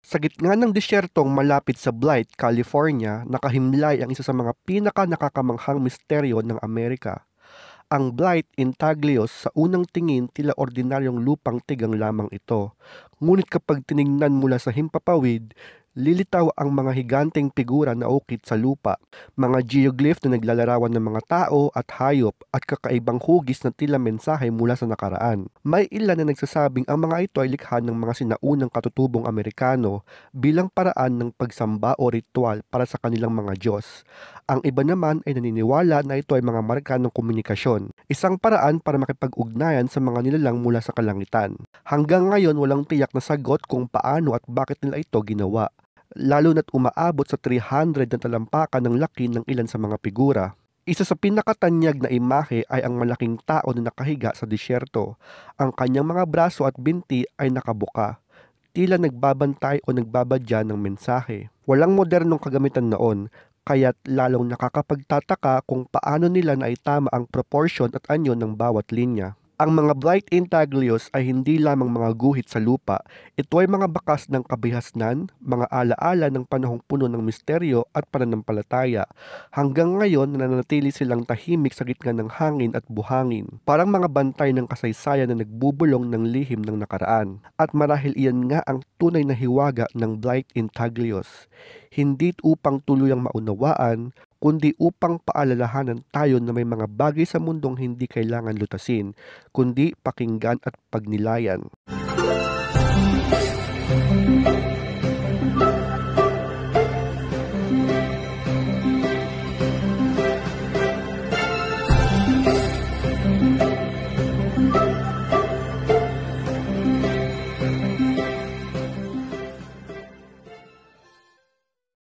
Sa gitna ng disyertong malapit sa Blythe, California, nakahimlay ang isa sa mga pinaka-nakakamanghang misteryo ng Amerika. Ang Blythe Intaglios sa unang tingin tila ordinaryong lupang tigang lamang ito. Ngunit kapag tiningnan mula sa himpapawid, lilitaw ang mga higanteng figura na ukit sa lupa, mga geoglyph na naglalarawan ng mga tao at hayop at kakaibang hugis na tila mensahe mula sa nakaraan. May ilan na nagsasabing ang mga ito ay likha ng mga sinaunang katutubong Amerikano bilang paraan ng pagsamba o ritual para sa kanilang mga Diyos. Ang iba naman ay naniniwala na ito ay mga marka ng komunikasyon, isang paraan para makipag-ugnayan sa mga nilalang mula sa kalangitan. Hanggang ngayon walang tiyak na sagot kung paano at bakit nila ito ginawa, lalo na't umaabot sa 300 na talampakan ng laki ng ilan sa mga figura. Isa sa pinakatanyag na imahe ay ang malaking tao na nakahiga sa disyerto. Ang kanyang mga braso at binti ay nakabuka, tila nagbabantay o nagbabadya ng mensahe. Walang modernong kagamitan noon, kaya't lalong nakakapagtataka kung paano nila naitama ang proportion at anyo ng bawat linya. Ang mga blight intaglios ay hindi lamang mga guhit sa lupa, ito ay mga bakas ng kabihasnan, mga alaala ng panahong puno ng misteryo at pananampalataya. Hanggang ngayon nananatili silang tahimik sa gitna ng hangin at buhangin, parang mga bantay ng kasaysayan na nagbubulong ng lihim ng nakaraan. At marahil iyan nga ang tunay na hiwaga ng blight intaglios. Hindi upang tuluyang maunawaan, kundi upang paalalahanan tayo na may mga bagay sa mundong hindi kailangan lutasin, kundi pakinggan at pagnilayan.